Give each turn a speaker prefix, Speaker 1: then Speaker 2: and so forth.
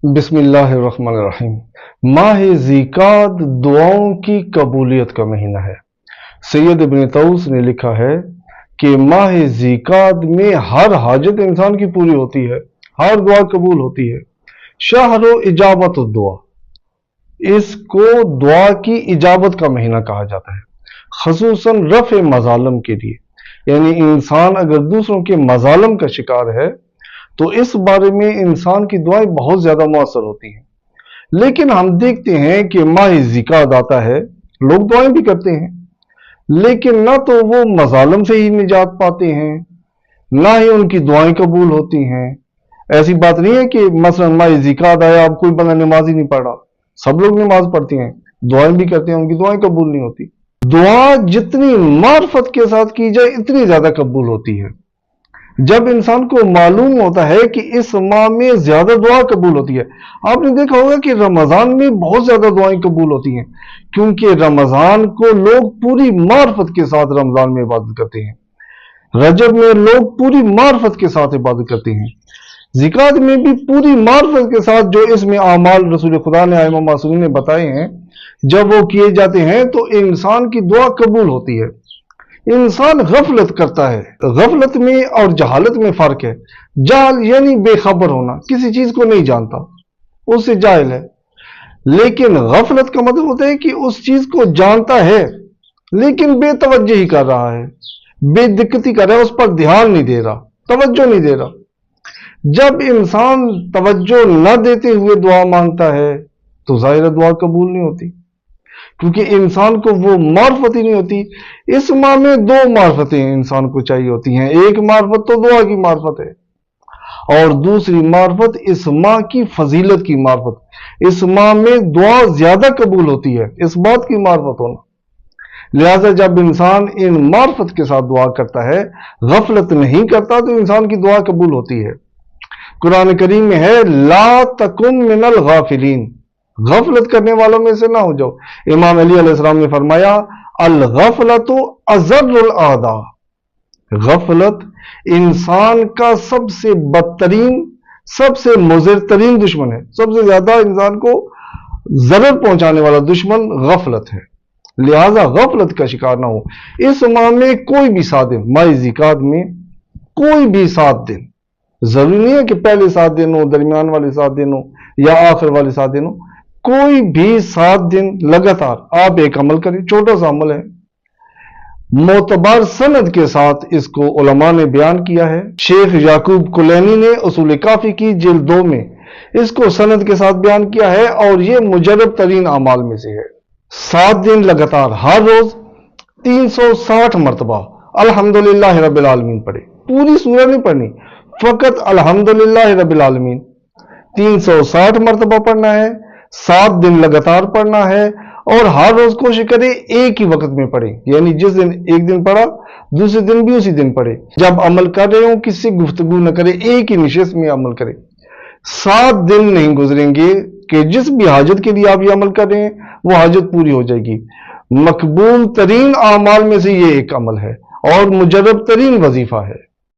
Speaker 1: बिस्मिल्लाहिर्रहमानिर्रहीम। माह ज़िकात दुआओं की कबूलियत का महीना है। सैयद इब्न तौस ने लिखा है कि माह ज़िकात में हर हाजत इंसान की पूरी होती है, हर दुआ कबूल होती है। शहरो इजाबत दुआ, इसको दुआ की इजाबत का महीना कहा जाता है, खसूसन रफ़ मज़ालम के लिए। यानी इंसान अगर दूसरों के मज़ालम का शिकार है तो इस बारे में इंसान की दुआएं बहुत ज्यादा मुअस्सर होती हैं। लेकिन हम देखते हैं कि माह ज़िकात आता है, लोग दुआएं भी करते हैं, लेकिन ना तो वो मज़ालम से ही निजात पाते हैं, ना ही उनकी दुआएं कबूल होती हैं। ऐसी बात नहीं है कि मसलन माह ज़िकात आया, अब कोई बंदा नमाज ही नहीं पढ़ रहा। सब लोग नमाज पढ़ते हैं, दुआएं भी करते हैं, उनकी दुआएं कबूल नहीं होती। दुआ जितनी मार्फत के साथ की जाए इतनी ज्यादा कबूल होती है। जब इंसान को मालूम होता है कि इस माह में ज्यादा दुआ कबूल होती है। आपने देखा होगा कि रमजान में बहुत ज्यादा दुआएं कबूल होती हैं, क्योंकि रमजान को लोग पूरी मार्फत के साथ रमजान में इबादत करते हैं। रजब में लोग पूरी मार्फत के साथ इबादत करते हैं। ज़िकात में भी पूरी मार्फत के साथ जो इसमें आमाल रसूल खुदा ने आइमा मासूमीन ने बताए हैं, जब वो किए जाते हैं तो इंसान की दुआ कबूल होती है। इंसान गफलत करता है, गफलत में और जहालत में फर्क है। जाल यानी बेखबर होना, किसी चीज को नहीं जानता, उससे जाहिल है। लेकिन गफलत का मतलब होता है कि उस चीज को जानता है लेकिन बेतवज्जही कर रहा है, बेदिक्कती कर रहा है, उस पर ध्यान नहीं दे रहा, तवज्जो नहीं दे रहा। जब इंसान तवज्जो न देते हुए दुआ मांगता है तो जाहिर दुआ कबूल नहीं होती, क्योंकि इंसान को वो मार्फत ही नहीं होती। इस माह में दो मार्फतें इंसान को चाहिए होती हैं। एक मार्फत तो दुआ की मार्फत है और दूसरी मार्फत इस माह की फजीलत की मार्फत। इस माह में दुआ ज्यादा कबूल होती है, इस बात की मार्फत होना। लिहाजा जब इंसान इन मार्फत के साथ दुआ करता है, गफलत नहीं करता, तो इंसान की दुआ कबूल होती है। कुरान करीम में है, ला तकुन मिनल गाफिलीन, गफलत करने वालों में से ना हो जाओ। इमाम अली अलैहिस्सलाम ने फरमाया, अल गफलतु अज़र्रुल आदा, गफलत इंसान का सबसे बदतरीन, सबसे मुज़िर तरीन दुश्मन है। सबसे ज्यादा इंसान को जरर पहुंचाने वाला दुश्मन गफलत है। लिहाजा गफलत का शिकार ना हो। इस माह में कोई भी 7 दिन, माह ज़िकात में कोई भी 7 दिन, जरूरी नहीं है कि पहले 7 दिन हो, दरमियान वाले 7 दिन हो या आखिर वाले 7 दिन हो। कोई भी 7 दिन लगातार आप एक अमल करें, छोटा सा अमल है, मोतबर सनद के साथ इसको उलमा ने बयान किया है। शेख याकूब कुलैनी ने उसूल काफी की जिल्द 2 में इसको सनद के साथ बयान किया है और यह मुजरब तरीन अमाल में से है। 7 दिन लगातार हर रोज 360 मरतबा अल्हम्दुलिल्लाह रब्बिल आलमीन पढ़े। पूरी सूरह नहीं पढ़नी, फकत अल्हम्दुलिल्लाह रब्बिल आलमीन 360 मरतबा पढ़ना है। 7 दिन लगातार पढ़ना है और हर रोज कोशिश करें एक ही वक्त में पढ़े। यानी जिस दिन एक दिन पढ़ा, दूसरे दिन भी उसी दिन पढ़े। जब अमल कर रहे हो किसी गुफ्तगू न करे, एक ही निशिस्त में अमल करें। 7 दिन नहीं गुजरेंगे कि जिस भी हाजत के लिए आप ये अमल कर रहे हैं वो हाजत पूरी हो जाएगी। मकबूल तरीन आमाल में से ये एक अमल है और मुजर्रब तरीन वजीफा है।